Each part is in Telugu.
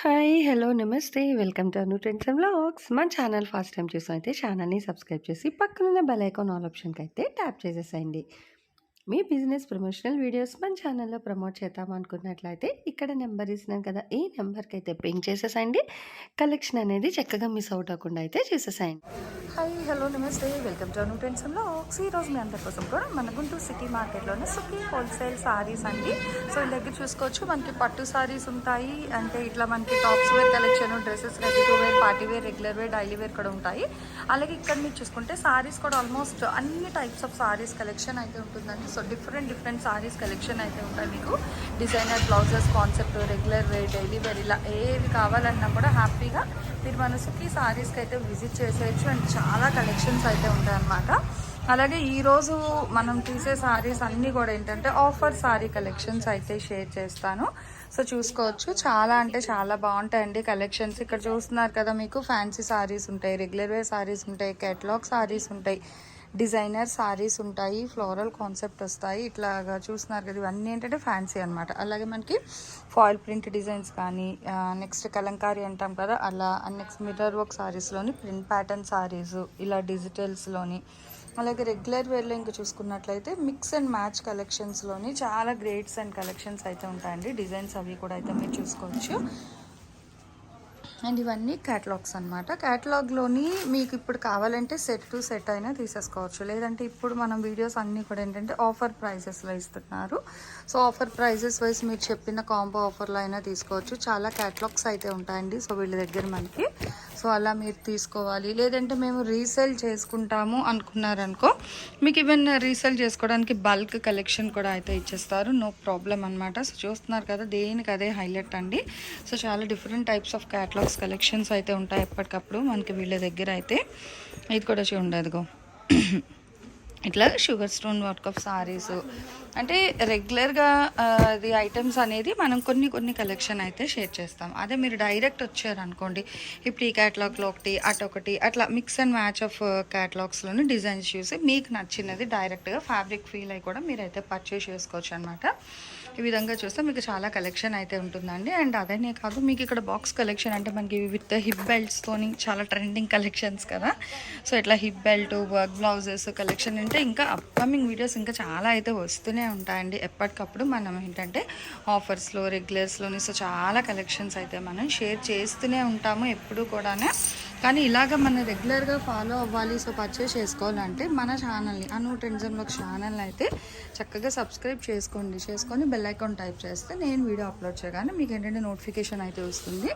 హాయ్! హలో! నమస్తే. Welcome to Anu trends and vlogs. మన ఛానల్ ఫస్ట్ టైమ్ చూసినైతే ఛానల్‌ని సబ్స్క్రైబ్ చేసి పక్కనున్న బెల్ ఐకాన్ ఆల్ ఆప్షన్‌కైతే ట్యాప్ చేసేసేయండి. మీ బిజినెస్ ప్రమోషనల్ వీడియోస్ మన ఛానల్‌లో ప్రమోట్ చేద్దాం అనుకున్నట్లయితే ఇక్కడ నెంబర్ ఇస్తున్నాను కదా! ఈ నెంబర్‌కైతే పింగ్ చేసేసేయండి. కలెక్షన్ అనేది చక్కగా మిస్ అవుట్ అవ్వకుండా అయితే చూసేసేయండి. హాయ్! హలో! నమస్తే. Welcome to Anu trends and vlogs. ఈరోజు మీ అందరి కోసం కూడా మన గుంటూరు సిటీ మార్కెట్‌లోనే సుఖీ హోల్సేల్ సారీస్ అండి. సో వీళ్ళ దగ్గర చూసుకోవచ్చు మనకి పట్టు సారీస్ ఉంటాయి. అంటే ఇట్లా మనకి tops wear collection, dresses, ready to wear, party wear, regular wear, daily wear కూడా ఉంటాయి. అలాగే ఇక్కడ మీరు చూసుకుంటే సారీస్ కూడా ఆల్మోస్ట్ అన్ని టైప్స్ ఆఫ్ సారీస్ కలెక్షన్ అయితే ఉంటుందండి. సో డిఫరెంట్ సారీస్ కలెక్షన్ అయితే ఉంటాయి. మీకు designer blouses, concept, regular wear, daily wear ఇలా ఏది కావాలన్నా కూడా హ్యాపీగా మీరు మనసుకి సారీస్కి అయితే విజిట్ చేసేయచ్చు. అండ్ చాలా కలెక్షన్స్ అయితే ఉంటాయి అన్నమాట. అలాగే ఈరోజు మనం తీసే సారీస్ అన్నీ కూడా ఏంటంటే ఆఫర్ సారీ కలెక్షన్స్ అయితే షేర్ చేస్తాను. సో చూసుకోవచ్చు, చాలా అంటే చాలా బాగుంటాయండి కలెక్షన్స్. ఇక్కడ చూస్తున్నారు కదా, మీకు ఫ్యాన్సీ సారీస్ ఉంటాయి, రెగ్యులర్ వేర్ సారీస్ ఉంటాయి, కేటలాగ్ సారీస్ ఉంటాయి, డిజైనర్ సారీస్ ఉంటాయి, ఫ్లోరల్ కాన్సెప్ట్ వస్తాయి. ఇట్లాగా చూస్తున్నారు కదా, ఇవన్నీ ఏంటంటే ఫ్యాన్సీ అనమాట. అలాగే మనకి ఫాయిల్ ప్రింట్ డిజైన్స్ కానీ, నెక్స్ట్ కలంకారీ అంటాం కదా అలా, నెక్స్ట్ మిర్రర్ వర్క్ సారీస్లోని ప్రింట్ ప్యాటర్న్ సారీస్, ఇలా డిజిటల్స్లోని, అలాగే రెగ్యులర్ వేర్లో ఇంకా చూసుకున్నట్లయితే మిక్స్ అండ్ మ్యాచ్ కలెక్షన్స్లోని చాలా గ్రేడ్స్ అండ్ కలెక్షన్స్ అయితే ఉంటాయండి. డిజైన్స్ అవి కూడా అయితే మీరు చూసుకోవచ్చు. అండ్ ఇవన్నీ క్యాటలాగ్స్ అనమాట. క్యాటలాగ్లోని మీకు ఇప్పుడు కావాలంటే సెట్ టు సెట్ అయినా తీసేసుకోవచ్చు. లేదంటే ఇప్పుడు మనం వీడియోస్ అన్నీ కూడా ఏంటంటే ఆఫర్ ప్రైజెస్లో ఇస్తున్నారు. సో ఆఫర్ ప్రైజెస్ వైజ్ మీరు చెప్పిన కాంబో ఆఫర్లో అయినా తీసుకోవచ్చు. చాలా క్యాటలాగ్స్ అయితే ఉంటాయండి సో వీళ్ళ దగ్గర మనకి. సో అలా మీరు తీసుకోవాలి. లేదంటే మేము రీసేల్ చేసుకుంటాము అనుకున్నారనుకో, మీకు ఈవెన్ రీసేల్ చేసుకోవడానికి బల్క్ కలెక్షన్ కూడా అయితే ఇచ్చేస్తారు. నో ప్రాబ్లం అనమాట. సో చూస్తున్నారు కదా, దేనికి అదే హైలైట్ అండి. సో చాలా different types of catalogues collections అయితే ఉంటాయి ఎప్పటికప్పుడు మనకి వీళ్ళ దగ్గర అయితే. ఇది కూడా చూడండి, అదిగో ఇట్లా sugar stone work of saris. అంటే రెగ్యులర్గా అది ఐటమ్స్ అనేది మనం కొన్ని కలెక్షన్ అయితే షేర్ చేస్తాం. అదే మీరు డైరెక్ట్ వచ్చారనుకోండి, ఇప్పుడు ఈ క్యాటలాగ్లో ఒకటి అటొకటి అట్లా మిక్స్ అండ్ మ్యాచ్ ఆఫ్ క్యాటలాగ్స్లోని డిజైన్స్ చూసి మీకు నచ్చినది డైరెక్ట్గా ఫ్యాబ్రిక్ ఫీల్ అయ్యి కూడా మీరైతే పర్చేస్ చేసుకోవచ్చు అనమాట. ఈ విధంగా చూస్తే మీకు చాలా కలెక్షన్ అయితే ఉంటుందండి. అండ్ అదనే కాదు, మీకు ఇక్కడ బాక్స్ కలెక్షన్ అంటే మనకి విత్ హిప్ బెల్ట్స్తోని చాలా ట్రెండింగ్ కలెక్షన్స్ కదా. సో ఇట్లా hip belt, work blouses collection అంటే ఇంకా అప్కమింగ్ వీడియోస్ ఇంకా చాలా అయితే వస్తూనే ఉంటాయండి ఎప్పటికప్పుడు. మనం ఏంటంటే ఆఫర్స్లో, రెగ్యులర్స్లోని సో చాలా కలెక్షన్స్ అయితే మనం షేర్ చేస్తూనే ఉంటాము ఎప్పుడు కూడా. కానీ ఇలాగ మనం రెగ్యులర్గా ఫాలో అవ్వాలి, సో పర్చేస్ చేసుకోవాలంటే మన ఛానల్ని అను ట్రెండ్స్ అండ్ వ్లాగ్స్ ఛానల్ని అయితే చక్కగా సబ్స్క్రైబ్ చేసుకొని బెల్ ఐకాన్ టైప్ చేస్తే నేను వీడియో అప్లోడ్ చేయగానే మీకు ఏంటంటే నోటిఫికేషన్ అయితే వస్తుంది.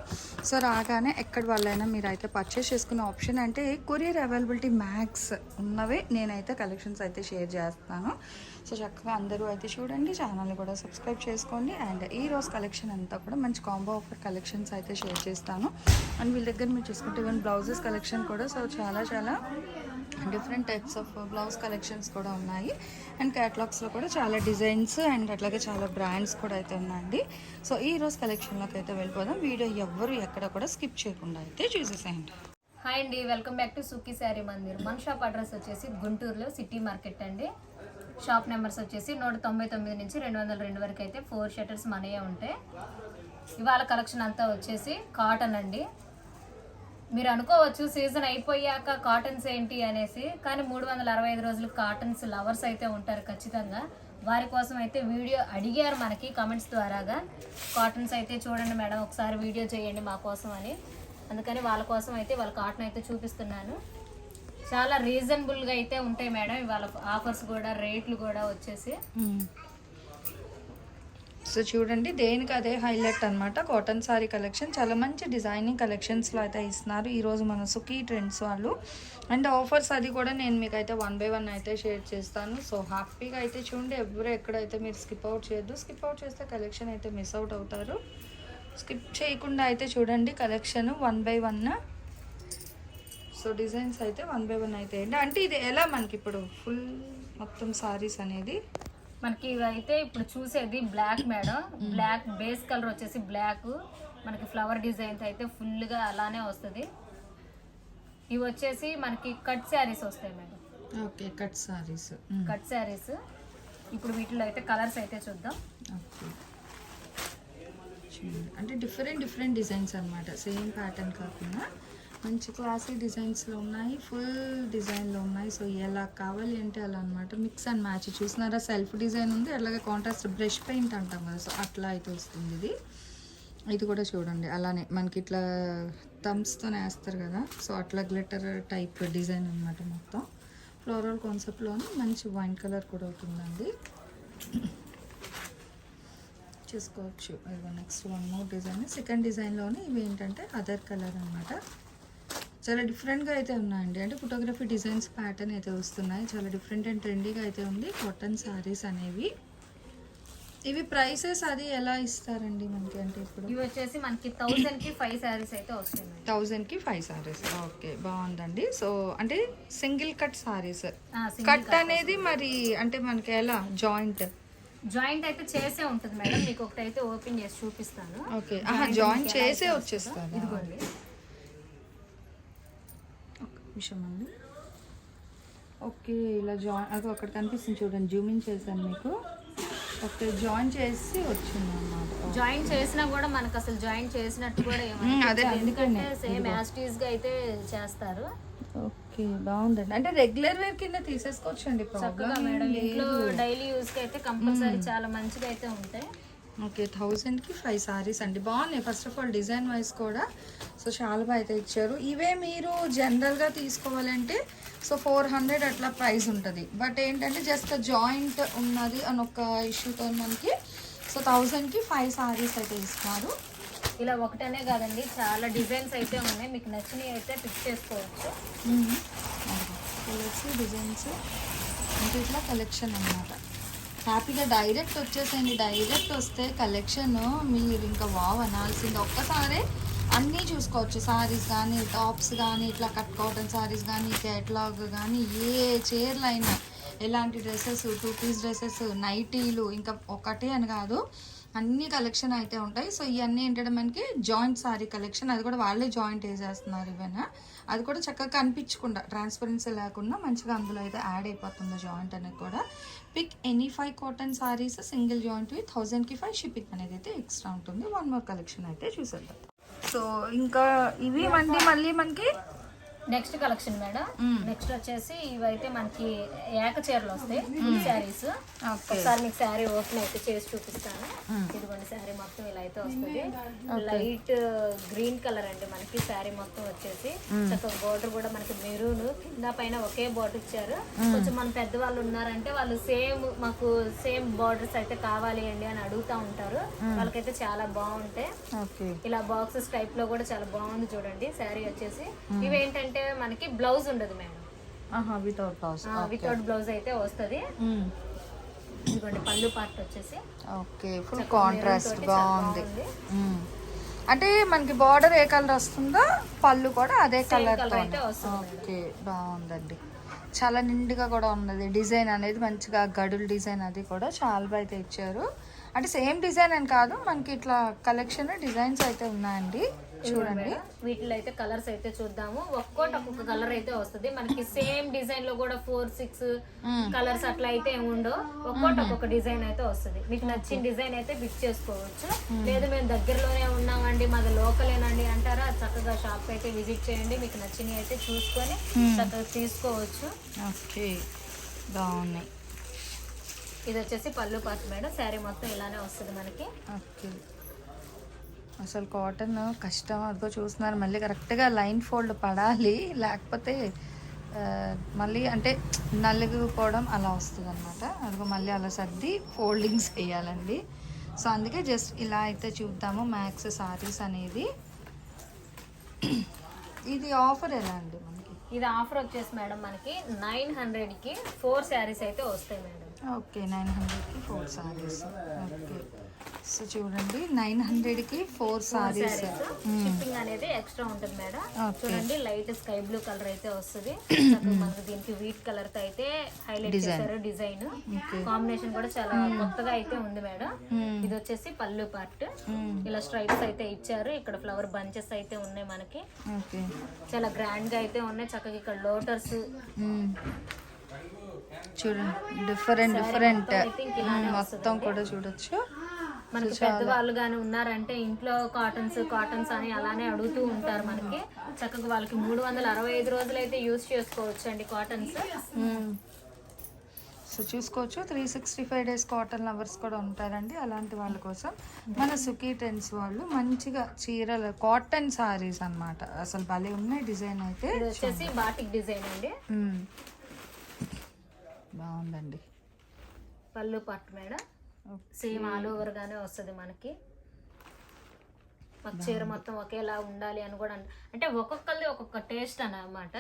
సో రాగానే ఎక్కడి వాళ్ళైనా మీరు అయితే పర్చేస్ చేసుకునే ఆప్షన్ అంటే కొరియర్ అవైలబిలిటీ మ్యాక్స్ ఉన్నవే నేనైతే కలెక్షన్స్ అయితే షేర్ చేస్తాను. సో చక్కగా అందరూ అయితే చూడండి, ఛానల్ని కూడా సబ్స్క్రైబ్ చేసుకోండి. అండ్ ఈ రోజు కలెక్షన్ అంతా కూడా మంచి కాంబో ఆఫర్ కలెక్షన్స్ అయితే షేర్ చేస్తాను. అండ్ వీళ్ళ దగ్గర మీరు చూసుకుంటే ఈవెన్ బ్లౌజెస్ కలెక్షన్ కూడా సో చాలా different types of blouse collections కూడా ఉన్నాయి. అండ్ క్యాటలాగ్స్లో కూడా చాలా డిజైన్స్ అండ్ అట్లాగే చాలా బ్రాండ్స్ కూడా అయితే ఉన్నాయండి. సో ఈ రోజు కలెక్షన్లోకి అయితే వెళ్ళిపోదాం. వీడియో ఎవ్వరు ఎక్కడ కూడా స్కిప్ చేయకుండా అయితే చూసేసేయండి. హాయ్ అండి, వెల్కమ్ బ్యాక్ టు సుఖీ శారీ మందిర్. మన షాప్ అడ్రస్ వచ్చేసి గుంటూరులో సిటీ మార్కెట్ అండి. షాప్ నెంబర్స్ వచ్చేసి 199 నుంచి 202 వరకు అయితే 4 షట్టర్స్ మనయే ఉంటాయి. ఇవాళ కలెక్షన్ అంతా వచ్చేసి కాటన్ అండి. మీరు అనుకోవచ్చు సీజన్ అయిపోయాక కాటన్స్ ఏంటి అనేసి, కానీ 365 రోజులు కాటన్స్ లవర్స్ అయితే ఉంటారు ఖచ్చితంగా. వారి కోసం అయితే వీడియో అడిగారు మనకి కమెంట్స్ ద్వారాగా. కాటన్స్ అయితే చూడండి మేడం, ఒకసారి వీడియో చేయండి మా కోసం అని. అందుకని వాళ్ళ కోసం అయితే వాళ్ళ కాటన్ అయితే చూపిస్తున్నాను. చాలా రీజనబుల్గా అయితే ఉంటాయి మేడం. ఇవాళ ఆఫర్స్ కూడా, రేట్లు కూడా వచ్చేసి. సో చూడండి, దేనికి అదే హైలైట్ అనమాట. కాటన్ సారీ కలెక్షన్ చాలా మంచి డిజైనింగ్ కలెక్షన్స్లో అయితే ఇస్తున్నారు ఈరోజు మన సుఖీ ట్రెండ్స్ వాళ్ళు. అండ్ ఆఫర్స్ అది కూడా నేను మీకు అయితే 1 by 1 అయితే షేర్ చేస్తాను. సో హ్యాపీగా అయితే చూడండి, ఎవరు ఎక్కడైతే మీరు స్కిప్ అవుట్ చేయొద్దు. స్కిప్ అవుట్ చేస్తే కలెక్షన్ అయితే మిస్ అవుట్ అవుతారు. స్కిప్ చేయకుండా అయితే చూడండి కలెక్షన్ 1 by 1. సో డిజైన్స్ అయితే 1 by 1 అయితే అంటే ఇది ఎలా మనకి ఇప్పుడు ఫుల్ మొత్తం సారీస్ అనేది మనకి ఇవైతే ఇప్పుడు చూసేది black madam. Black base colour వచ్చేసి బ్లాక్, మనకి ఫ్లవర్ డిజైన్ అయితే ఫుల్గా అలానే వస్తుంది. ఇవి వచ్చేసి మనకి కట్ శారీస్ వస్తాయి మేడం. Okay, cut saris. ఇప్పుడు వీటిలో అయితే కలర్స్ అయితే చూద్దాం. ఓకే, చూడండి. అంటే డిఫరెంట్ డిజైన్స్ అనమాట, సేమ్ ప్యాటర్న్ కాకుండా మంచి క్లాసీ డిజైన్స్లో ఉన్నాయి, ఫుల్ డిజైన్లో ఉన్నాయి. సో ఎలా కావాలి అంటే అలా అనమాట, మిక్స్ అండ్ మ్యాచ్. చూసినారా, సెల్ఫ్ డిజైన్ ఉంది, అలాగే కాంట్రాస్ట్ బ్రష్ పెయింట్ అంటాం కదా, సో అట్లా అయితే వస్తుంది ఇది. ఇది కూడా చూడండి అలానే మనకి ఇట్లా థమ్స్తో వేస్తారు కదా, సో అట్లా గ్లిటర్ టైప్ డిజైన్ అనమాట. మొత్తం ఫ్లోరల్ కాన్సెప్ట్లోని మంచి వైన్ కలర్ కూడా అవుతుందండి, చూసుకోవచ్చు. ఇదిగో next one more design, second డిజైన్లోనే ఇవి ఏంటంటే అదర్ కలర్ అనమాట. చాలా డిఫరెంట్గా అయితే ఉన్నాయండి, అంటే ఫోటోగ్రఫీ డిజైన్స్ ప్యాటర్న్ అయితే వస్తున్నాయి, చాలా డిఫరెంట్ అండ్ ట్రెండీగా అయితే ఉంది. కాటన్ శారీస్ అనేవి, ఇవి ప్రైసెస్ అది ఎలా ఇస్తారండి మనకి? అంటే ఇప్పుడు ఇవి వచ్చేసి మనకి 1000కి 5 శారీస్ అయితే వస్తుంది. 1000కి 5 శారీస్, ఓకే బాగుందండి. సో అంటే single cut saris, single cut అనేది మరి అంటే మనకి ఎలా జాయింట్ అయితే చేసే ఉంటుంది మేడం. మీకు ఒకటి అయితే ఓపెన్ చేసి చూపిస్తాను. ఓకే, జాయింట్ చేసే వచ్చేస్తుంది. ఇదిగోండి, విషయం అండి. ఓకే, ఇలా జాయిన్ అది ఒకటి కనిపిస్తుంది చూడండి, జూమింగ్ చేశాను మీకు. ఓకే, జాయిన్ చేసి వచ్చింది అన్నమాట. జాయిన్ చేసినా కూడా మనకు అసలు జాయిన్ చేసినట్టు కూడా అదే, ఎందుకంటే సేమ్ యాస్టీస్ గా అయితే చేస్తారు. ఓకే బాగుందండి, అంటే రెగ్యులర్ వేర్ కింద తీసేసుకోవచ్చండి చక్కగా మేడం. ఇంట్లో డైలీ యూస్ కి అయితే కంపల్సరీ చాలా మంచిగా అయితే ఉంటాయి. ఓకే, 1000కి 5 సారీస్ అండి, బాగున్నాయి. First of all design wise కూడా సో చాలా బాగా అయితే ఇచ్చారు. ఇవే మీరు జనరల్గా తీసుకోవాలంటే సో 400 అట్లా ప్రైస్ ఉంటుంది. బట్ ఏంటంటే జస్ట్ జాయింట్ ఉన్నది అని ఒక ఇష్యూతో మనకి సో 1000కి 5 సారీస్ అయితే ఇస్తారు. ఇలా ఒకటనే కాదండి, చాలా డిజైన్స్ అయితే ఉన్నాయి, మీకు నచ్చినవి అయితే ఫిక్స్ చేసుకోవచ్చు. కలర్స్ డిజైన్స్ అంటే ఇట్లా కలెక్షన్ అన్నమాట. హ్యాపీగా డైరెక్ట్ వచ్చేసేయండి, డైరెక్ట్ వస్తే కలెక్షన్ మీరు ఇంకా వావ్ అనాల్సింది. ఒక్కసారి అన్నీ చూసుకోవచ్చు, సారీస్ కానీ టాప్స్ కానీ ఇట్లా కట్ కాటన్ సారీస్ కానీ కేటలాగ్ కానీ ఏ చీరలు అయినా, ఎలాంటి డ్రెస్సెస్, 2 పీస్ డ్రెస్సెస్, నైటీలు, ఇంకా ఒకటి అని కాదు అన్ని కలెక్షన్ అయితే ఉంటాయి. సో ఇవన్నీ ఏంటంటే మనకి జాయింట్ సారీ కలెక్షన్, అది కూడా వాళ్ళే జాయింట్ వేసేస్తున్నారు. ఇవన్నీ అది కూడా చక్కగా కనిపించకుండా ట్రాన్స్పరెన్సీ లేకుండా మంచిగా అందులో అయితే యాడ్ అయిపోతుంది జాయింట్ అనేది కూడా. Pick any 5 cotton saris single joint 1000కి 5 షిప్పింగ్ అనేది అయితే ఎక్స్ట్రా ఉంటుంది. వన్ మోర్ కలెక్షన్ అయితే చూసేద్దాం. సో ఇంకా ఇవి మళ్ళీ మనకి నెక్స్ట్ కలెక్షన్ మేడం. నెక్స్ట్ వచ్చేసి ఇవైతే మనకి ఏక చీరలు వస్తాయి, శారీస్. ఒకసారి మీకు శారీ ఓపెన్ అయితే చేసి చూపిస్తాను. ఇదిగోండి, శారీ మొత్తం ఇలా అయితే వస్తుంది. లైట్ గ్రీన్ కలర్ అండి మనకి శారీ మొత్తం వచ్చేసి. చక్కగా బోర్డర్ కూడా మనకి మెరూన్, కింద పైన ఒకే బోర్డర్ ఇచ్చారు. కొంచెం మన పెద్దవాళ్ళు ఉన్నారంటే వాళ్ళు మాకు సేమ్ బోర్డర్స్ అయితే కావాలి అండి అని అడుగుతా ఉంటారు. వాళ్ళకైతే చాలా బాగుంటాయి. ఇలా బాక్సెస్ టైప్ లో కూడా చాలా బాగుంది చూడండి శారీ వచ్చేసి. ఇవేంటంటే మనకి బ్లౌజ్ ఉండదు మేడం, వితౌట్ బ్లౌజ్ అయితే వస్తుంది. ఇదిగోండి పళ్ళు పార్ట్ వచ్చేసి ఓకే, ఫుల్ కాంట్రాస్ట్ బాగుంది. అంటే మనకి బార్డర్ ఏ కలర్ వస్తుందో పళ్ళు కూడా అదే కలర్ తో. ఓకే బాగుందండి, చాలా నిండుగా కూడా ఉన్నది. డిజైన్ అనేది మంచిగా గడులు డిజైన్ అది కూడా చాలా బాగా అయితే ఇచ్చారు. అంటే సేమ్ డిజైన్ అని కాదు, మనకి ఇట్లా కలెక్షన్ డిజైన్స్ అయితే ఉన్నాయండి. చూడండి, వీటిలో అయితే కలర్స్ అయితే చూద్దాము. ఒక్కొక్క కలర్ అయితే వస్తుంది మనకి. సేమ్ డిజైన్ లో కూడా 4-6 కలర్స్ అట్లా అయితే ఉండవు, ఒక్కొక్క డిజైన్ అయితే వస్తుంది. మీకు నచ్చిన డిజైన్ అయితే ఫిక్స్ చేసుకోవచ్చు. లేదు మేము దగ్గరలోనే ఉన్నామండి, మాది లోకలేనండి అంటారా, చక్కగా షాప్ అయితే విజిట్ చేయండి, మీకు నచ్చినవి అయితే చూసుకొని చక్కగా తీసుకోవచ్చు. ఓకే బాగున్నాయి. ఇది వచ్చేసి పళ్ళు పార్ట్ మేడం. శారీ మొత్తం ఇలానే వస్తుంది మనకి. ఓకే, అసలు కాటన్ కష్టం, అదిగో చూస్తున్నారు. మళ్ళీ కరెక్ట్గా లైన్ ఫోల్డ్ పడాలి, లేకపోతే మళ్ళీ అంటే నలిగిపోవడం అలా వస్తుంది అనమాట. అదిగో మళ్ళీ అలా సర్ది ఫోల్డింగ్స్ వేయాలండి. సో అందుకే జస్ట్ ఇలా అయితే చూద్దాము. మ్యాక్స్ సారీస్ అనేది ఇది ఆఫర్ ఎలా అండి మనకి? ఇది ఆఫర్ వచ్చేసి మేడం మనకి 900కి 4 శారీస్ అయితే వస్తాయి మేడం. ఓకే, 900కి 4 సారీస్. ఓకే, సో చూడండి 900కి 4 సారీస్. షిప్పింగ్ అనేది ఎక్స్ట్రా ఉంటుంది మేడం. చూడండి, లైట్ స్కై బ్లూ కలర్ అయితే వస్తుంది. మనకి దీనికి వీట్ కలర్ తో అయితే హైలైట్ చేశారు డిజైన్. కాంబినేషన్ కూడా చాలా కొత్తగా అయితే ఉంది మేడం. ఇది వచ్చేసి పళ్ళు పార్ట్, ఇలా స్ట్రైప్స్ అయితే ఇచ్చారు. ఇక్కడ ఫ్లవర్ బంచెస్ అయితే ఉన్నాయి మనకి, చాలా గ్రాండ్ గా అయితే ఉన్నాయి. చక్కగా ఇక్కడ లోటర్స్ చూడండి, డిఫరెంట్ మొత్తం కూడా చూడొచ్చు. మనకి పెద్దవాళ్ళు కానీ ఉన్నారంటే ఇంట్లో కాటన్స్ అని అలానే అడుగుతూ ఉంటారు మనకి. చక్కగా వాళ్ళకి 365 రోజులు అయితే యూజ్ చేసుకోవచ్చు అండి కాటన్స్. సో చూసుకోవచ్చు 365 డేస్ కాటన్ లవర్స్ కూడా ఉంటారండి. అలాంటి వాళ్ళ కోసం మన సుఖీ ట్రెండ్స్ వాళ్ళు మంచిగా చీరలు కాటన్ సారీస్ అన్నమాట. అసలు భలే ఉన్నాయి డిజైన్ అయితే. ఇది వచ్చేసి బాటిక్ డిజైన్ అండి. బాగుందండి. పళ్ళు పట్టు మేడం సేమ్ ఆల్ ఓవర్ గానే వస్తుంది మనకి. మాకు చీర మొత్తం ఒకేలా ఉండాలి అని కూడా అంటే ఒక్కొక్కరిది ఒక్కొక్క టేస్ట్ అన్నమాట.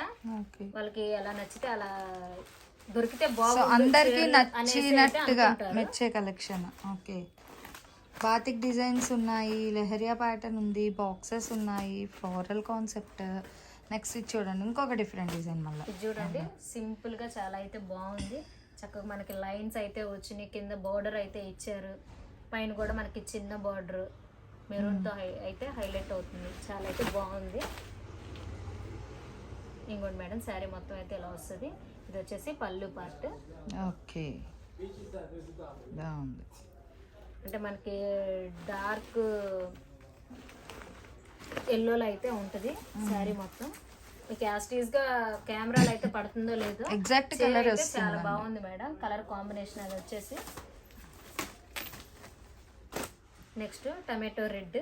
వాళ్ళకి ఎలా నచ్చితే అలా దొరికితే బాగుంది, అందరికి నచ్చినట్టుగా మెచ్చే కలెక్షన్. ఓకే, బాతిక్ డిజైన్స్ ఉన్నాయి, లెహరియా ప్యాటర్న్ ఉంది, బాక్సెస్ ఉన్నాయి, ఫ్లోరల్ కాన్సెప్ట్. నెక్స్ట్ ఇది చూడండి, ఇంకొక డిఫరెంట్ డిజైన్ మళ్ళీ. ఇది చూడండి సింపుల్ గా చాలా అయితే బాగుంది. చక్కగా మనకి లైన్స్ అయితే వచ్చినాయి, కింద బార్డర్ అయితే ఇచ్చారు, పైన కూడా మనకి చిన్న బార్డర్ మెరూన్ తో అయితే హైలైట్ అవుతుంది. చాలా అయితే బాగుంది. ఇంకోటి మేడం శారీ మొత్తం అయితే ఇలా వస్తుంది. ఇది వచ్చేసి పళ్ళు పార్ట్. ఓకే, బాగుంది. అంటే మనకి డార్క్ ఎల్లోలో అయితే ఉంటుంది శారీ మొత్తం. మీకు యాస్టీస్ గా కెమెరాలో అయితే పడుతుందో లేదో, ఎగ్జాక్ట్ కలర్ చాలా బాగుంది మేడం. కలర్ కాంబినేషన్ అది వచ్చేసి నెక్స్ట్ టమాటో రెడ్.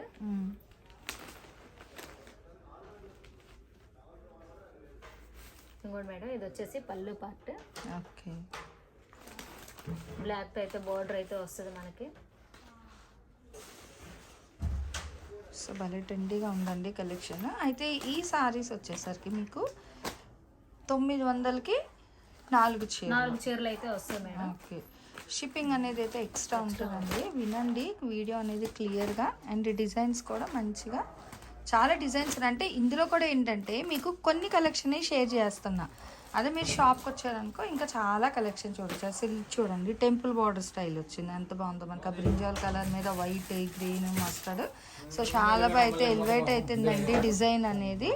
ఇంకోటి మేడం ఇది వచ్చేసి పళ్ళు పార్ట్. ఓకే, బ్లాక్ తో అయితే బార్డర్ అయితే వస్తుంది మనకి. సో భలే ట్రెండీగా ఉందండి కలెక్షన్. అయితే ఈ సారీస్ వచ్చేసరికి మీకు 900కి 4 చీరలు అయితే వస్తాయి మేడం. ఓకే, షిప్పింగ్ అనేది అయితే ఎక్స్ట్రా ఉంటుందండి. వినండి వీడియో అనేది క్లియర్గా. అండ్ డిజైన్స్ కూడా మంచిగా చాలా డిజైన్స్. అంటే ఇందులో కూడా ఏంటంటే మీకు కొన్ని కలెక్షన్ షేర్ చేస్తున్నా, అదే మీరు షాప్కి వచ్చారనుకో ఇంకా చాలా కలెక్షన్ చూడొచ్చు. అసలు చూడండి టెంపుల్ బార్డర్ స్టైల్ వచ్చింది, ఎంత బాగుందో మనకి. ఆ బ్రింజాల్ కలర్ మీద వైట్, గ్రీన్, మస్టర్డ్. సో చాలా బాగా అయితే ఎలివేట్ అవుతుందండి డిజైన్ అనేది.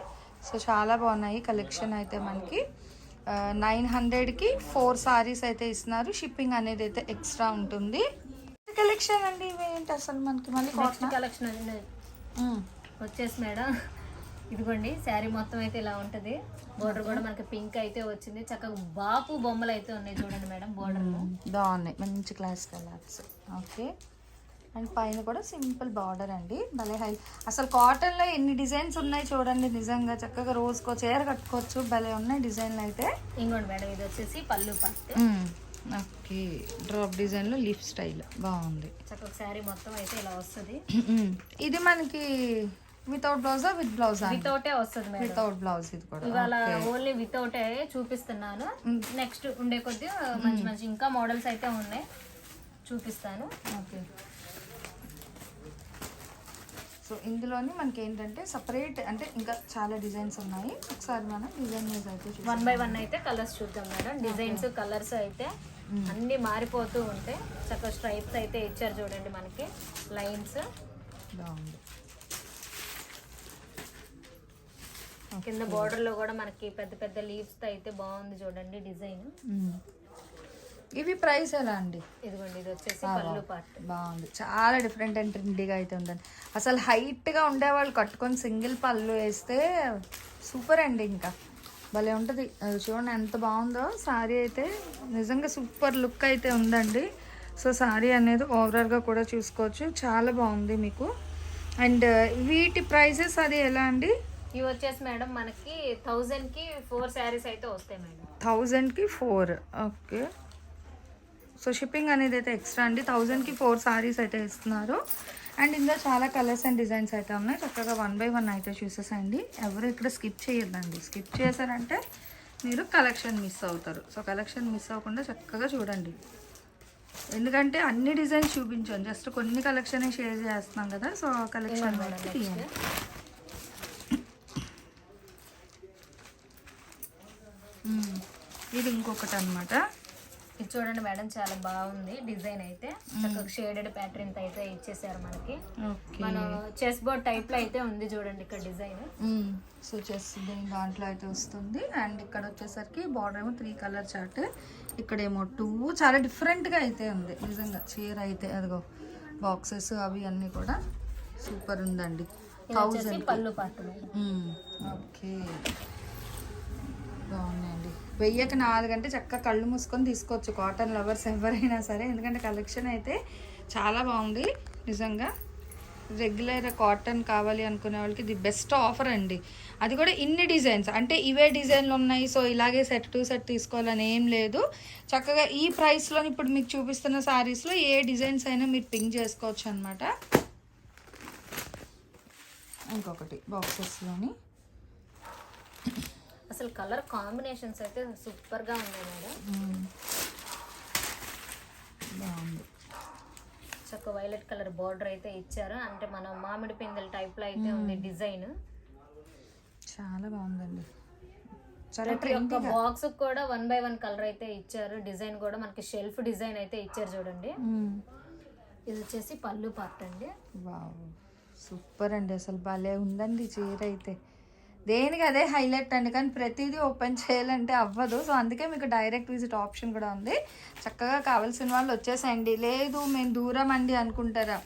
సో చాలా బాగున్నాయి కలెక్షన్ అయితే. మనకి 900కి 4 సారీస్ అయితే ఇస్తున్నారు. షిప్పింగ్ అనేది అయితే ఎక్స్ట్రా ఉంటుంది. కలెక్షన్ అండి ఇవేంటి అసలు మనకి మళ్ళీ కలెక్షన్ వచ్చేసి మేడం ఇదిగోండి శారీ మొత్తం అయితే ఇలా ఉంటుంది. బోర్డర్ కూడా మనకి పింక్ అయితే వచ్చింది. చక్కగా బాపు బొమ్మలు అయితే ఉన్నాయి చూడండి మేడం. బోర్డర్ బాగున్నాయి, మంచి క్లాస్ కలర్స్. ఓకే, అండ్ పైన కూడా సింపుల్ బార్డర్ అండి. భలే హై. అసలు కాటన్లో ఎన్ని డిజైన్స్ ఉన్నాయి చూడండి. నిజంగా చక్కగా రోజుకో చీర కట్టుకోవచ్చు. భలే ఉన్నాయి డిజైన్లు అయితే. ఇంకోండి మేడం ఇది వచ్చేసి పళ్ళు పార్ట్. ఓకే, డ్రాప్ డిజైన్లో లీఫ్ స్టైల్ బాగుంది. చక్కగా శారీ మొత్తం అయితే ఇలా వస్తుంది. ఇది మనకి వితౌట్ బ్లౌజ్, విత్ బ్లౌజ్? వితౌటే వస్తుంది మేడం, వితౌట్ బ్లౌజ్. ఇది కూడా ఇవాళ ఓన్లీ వితౌటే చూపిస్తున్నాను. నెక్స్ట్ ఉండే కొద్ది మంచి మంచి ఇంకా మోడల్స్ అయితే ఉన్నాయి, చూపిస్తాను. ఓకే, సో ఇందులోని మనకి ఏంటంటే సపరేట్ అంటే ఇంకా చాలా డిజైన్స్ ఉన్నాయి. ఒకసారి మనం డిజైన్ అయితే 1 by 1 అయితే కలర్స్ చూద్దాం మేడం. డిజైన్స్ కలర్స్ అయితే అన్ని మారిపోతూ ఉంటాయి. చక్కగా స్ట్రైప్స్ అయితే ఇచ్చారు చూడండి మనకి, లైన్స్ బాగుంది. కింద బార్డర్ లో కూడా మనకి పెద్ద పెద్ద లీవ్స్ తో అయితే బాగుంది చూడండి డిజైన్. ఇవి ప్రైస్ ఎలా అండి? ఇదిగోండి ఇది వచ్చేసి పళ్ళు పార్ట్. బాగుంది, చాలా డిఫరెంట్ అండ్ ట్రెండీగా అయితే ఉందండి. అసలు హైట్గా ఉండేవాళ్ళు కట్టుకొని సింగిల్ పళ్ళు వేస్తే సూపర్ అండి. ఇంకా భలే ఉంటుంది. చూడండి ఎంత బాగుందో సారీ అయితే. నిజంగా సూపర్ లుక్ అయితే ఉందండి. సో సారీ అనేది ఓవరాల్గా కూడా చూసుకోవచ్చు, చాలా బాగుంది మీకు. అండ్ వీటి ప్రైసెస్ అది ఎలా అండి? ఇవి వచ్చేసి మేడం మనకి 1000కి 4 శారీస్ అయితే వస్తాయి మేడం. 1000కి 4. ఓకే, సో షిప్పింగ్ అనేది అయితే ఎక్స్ట్రా అండి. 1000కి 4 సారీస్ అయితే ఇస్తున్నారు. అండ్ ఇందులో చాలా కలర్స్ అండ్ డిజైన్స్ అయితే ఉన్నాయి. చక్కగా 1 by 1 అయితే చూసేసండి. ఎవరు ఇక్కడ స్కిప్ చేయొద్దండి. స్కిప్ చేశారంటే మీరు కలెక్షన్ మిస్ అవుతారు. సో కలెక్షన్ మిస్ అవ్వకుండా చక్కగా చూడండి. ఎందుకంటే అన్ని డిజైన్స్ చూపించాను, జస్ట్ కొన్ని కలెక్షన్ షేర్ చేస్తున్నాం కదా. సో కలెక్షన్ తీయండి. ఇది ఇంకొకటి అనమాట. ఇది చూడండి మేడం చాలా బాగుంది డిజైన్ అయితే. చక్కగా షేడెడ్ ప్యాటర్న్ అయితే ఇచ్చేసారు మనకి. మనం చెస్ బోర్డ్ టైప్ లో అయితే ఉంది చూడండి ఇక్కడ డిజైన్. సో చెస్ దాంట్లో అయితే వస్తుంది. అండ్ ఇక్కడ వచ్చేసరికి బార్డర్ ఏమో 3 కలర్ చార్ట్, ఇక్కడేమో 2. చాలా డిఫరెంట్గా అయితే ఉంది నిజంగా చీర అయితే. అదిగో బాక్సెస్ అవి అన్నీ కూడా సూపర్ ఉందండి. ఇది వచ్చేసి 1000 పళ్ళు పార్ట్ మేడం. ఓకే, బాగున్నాయండి. 1000కి 4 అంటే చక్కగా కళ్ళు మూసుకొని తీసుకోవచ్చు కాటన్ లవర్స్ ఎవరైనా సరే, ఎందుకంటే కలెక్షన్ అయితే చాలా బాగుంది నిజంగా. రెగ్యులర్ కాటన్ కావాలి అనుకునే వాళ్ళకి ఇది బెస్ట్ ఆఫర్ అండి. అది కూడా ఇన్ని డిజైన్స్, అంటే ఇవే డిజైన్లు ఉన్నాయి సో ఇలాగే సెట్ టు సెట్ తీసుకోవాలని ఏం లేదు. చక్కగా ఈ ప్రైస్లో ఇప్పుడు మీకు చూపిస్తున్న శారీస్లో ఏ డిజైన్స్ అయినా మీరు పింక్ చేసుకోవచ్చు అనమాట. ఇంకొకటి బాక్సెస్లోని అసలు కలర్ కాంబినేషన్స్ అయితే సూపర్గా ఉన్నాయి మేడం. బాగుంది. చక్క వైలెట్ కలర్ బార్డర్ అయితే ఇచ్చారు, అంటే మనం మామిడి పిందెల టైప్లో అయితే ఉంది డిజైన్. చాలా బాగుందండి. చాలా ప్రతి ఒక్క బాక్స్ కూడా 1 by 1 కలర్ అయితే ఇచ్చారు. డిజైన్ కూడా మనకి షెల్ఫ్ డిజైన్ అయితే ఇచ్చారు చూడండి. ఇది వచ్చేసి పళ్ళు పార్ట్ అండి. వావ్, సూపర్ అండి. అసలు భలే ఉందండి చీర అయితే. దేనికి అదే హైలైట్ అండి, కానీ ప్రతిదీ ఓపెన్ చేయాలంటే అవ్వదు. సో అందుకే మీకు డైరెక్ట్ విజిట్ ఆప్షన్ కూడా ఉంది. చక్కగా కావాల్సిన వాళ్ళు వచ్చేసేయండి. లేదు మేము దూరం అండి అనుకుంటారా,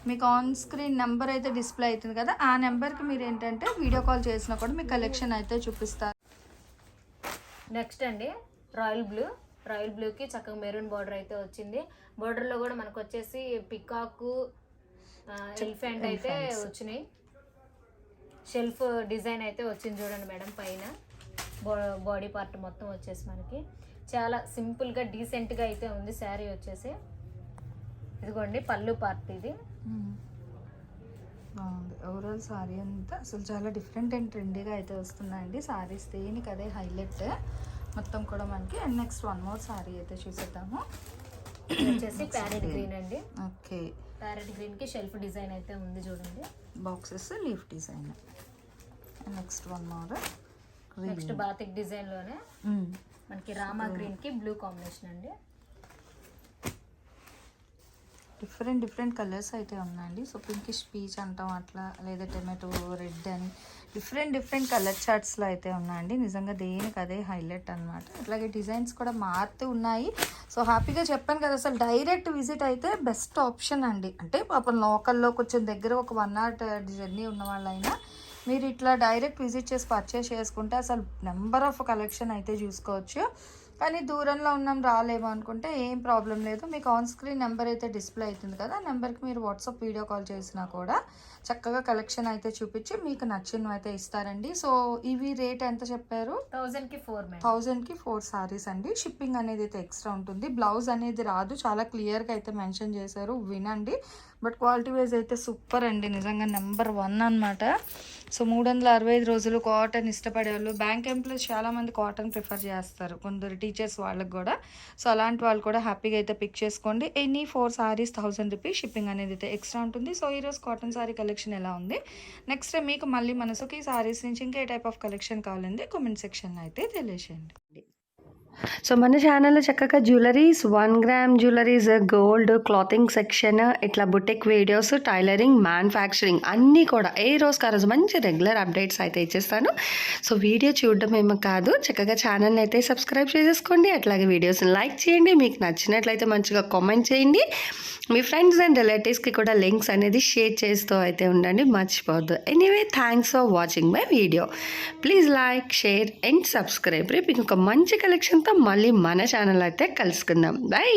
మీకు ఆన్ స్క్రీన్ నెంబర్ అయితే డిస్ప్లే అవుతుంది కదా, ఆ నెంబర్కి మీరు ఏంటంటే వీడియో కాల్ చేసినా కూడా మీ కలెక్షన్ అయితే చూపిస్తారు. నెక్స్ట్ అండి రాయల్ బ్లూకి చక్కగా మెరూన్ బార్డర్ అయితే వచ్చింది. బార్డర్లో కూడా మనకు వచ్చేసి పికాకు ఎలిఫెంట్ అయితే వచ్చినాయి. షెల్ఫ్ డిజైన్ అయితే వచ్చింది చూడండి మేడం. పైన బాడీ పార్ట్ మొత్తం వచ్చేసి మనకి చాలా సింపుల్గా డీసెంట్గా అయితే ఉంది శారీ వచ్చేసి. ఇదిగోండి పళ్ళు పార్ట్. ఇది బాగుంది. ఓవరాల్ సారీ అంతా అసలు చాలా డిఫరెంట్ అండ్ ట్రెండీగా అయితే వస్తున్నాయండి సారీస్. దేనికి అదే హైలైట్ మొత్తం కూడా మనకి. And next one more sari అయితే చూసేద్దాము. వచ్చేసి ప్యారెట్ గ్రీన్ అండి. ఓకే, ప్యారెట్ గ్రీన్కి షెల్ఫ్ డిజైన్ అయితే ఉంది చూడండి. Boxes leaf design. Next one more next batik డిజైన్లోనే మనకి రామా గ్రీన్కి బ్లూ కాంబినేషన్ అండి. డిఫరెంట్ కలర్స్ అయితే ఉన్నాయండి. సో పింకిష్ పీచ్ అంటాం అట్లా, లేదా టొమాటో రెడ్ అని డిఫరెంట్ కలర్ చార్ట్స్లో అయితే ఉన్నాయండి. నిజంగా దేనికి అదే హైలైట్ అనమాట. అట్లాగే డిజైన్స్ కూడా మారుతూ ఉన్నాయి. సో హ్యాపీగా చెప్పాను కదా, అసలు డైరెక్ట్ విజిట్ అయితే బెస్ట్ ఆప్షన్ అండి. అంటే పాపం లోకల్లో కొంచెం దగ్గర ఒక 1 hour జర్నీ ఉన్న వాళ్ళైనా మీరు ఇట్లా డైరెక్ట్ విజిట్ చేసి పర్చేస్ చేసుకుంటే అసలు నెంబర్ ఆఫ్ కలెక్షన్ అయితే చూసుకోవచ్చు. కానీ దూరంలో ఉన్నాం రాలేము అనుకుంటే ఏం ప్రాబ్లం లేదు. మీకు ఆన్ స్క్రీన్ నెంబర్ అయితే డిస్ప్లే అవుతుంది కదా, ఆ నెంబర్కి మీరు వాట్సాప్ వీడియో కాల్ చేసినా కూడా చక్కగా కలెక్షన్ అయితే చూపించి మీకు నచ్చినవి అయితే ఇస్తారండి. సో ఇవి రేట్ ఎంత చెప్పారు? 1000కి 4 సారీస్ అండి. షిప్పింగ్ అనేది అయితే ఎక్స్ట్రా ఉంటుంది. బ్లౌజ్ అనేది రాదు, చాలా క్లియర్గా అయితే మెన్షన్ చేశారు, వినండి. బట్ క్వాలిటీ వైజ్ అయితే సూపర్ అండి, నిజంగా నెంబర్ 1 అనమాట. సో 365 రోజులు కాటన్ ఇష్టపడే వాళ్ళు, బ్యాంక్ ఎంప్లాయీస్ చాలామంది కాటన్ ప్రిఫర్ చేస్తారు, కొందరు టీచర్స్ వాళ్ళకి కూడా. సో అలాంటి వాళ్ళు కూడా హ్యాపీగా అయితే పిక్ చేసుకోండి. ఎనీ 4 సారీస్ 1000 రూపీస్ షిప్పింగ్ అనేది అయితే ఎక్స్ట్రా ఉంటుంది. సో ఈరోజు కాటన్ సారీ కలెక్షన్ ఎలా ఉంది, నెక్స్ట్ మీకు మళ్ళీ మనసుకి సారీస్ నుంచి ఇంకా ఏ టైప్ ఆఫ్ కలెక్షన్ కావాలండి కామెంట్ సెక్షన్లో అయితే తెలియజేయండి. సో మన ఛానల్లో చక్కగా jewelleries, 1 gram jewelleries, gold, clothing section, ఇట్లా బుటిక్ వీడియోస్, టైలరింగ్, మ్యానుఫ్యాక్చరింగ్ అన్నీ కూడా ఏ రోజుకి ఆ రోజు మంచి రెగ్యులర్ అప్డేట్స్ అయితే ఇచ్చేస్తాను. సో వీడియో చూడడం ఏమో కాదు, చక్కగా ఛానల్ని అయితే సబ్స్క్రైబ్ చేసేసుకోండి. అట్లాగే వీడియోస్ని లైక్ చేయండి, మీకు నచ్చినట్లయితే మంచిగా కామెంట్ చేయండి. మీ ఫ్రెండ్స్ అండ్ రిలేటివ్స్కి కూడా లింక్స్ అనేది షేర్ చేస్తూ అయితే ఉండండి, మర్చిపోవద్దు. Anyway thanks for watching my video. Please like, share and subscribe. రేపు ఇంకొక మంచి కలెక్షన్తో మళ్ళీ మన ఛానల్ అయితే కలుసుకుందాం. బై.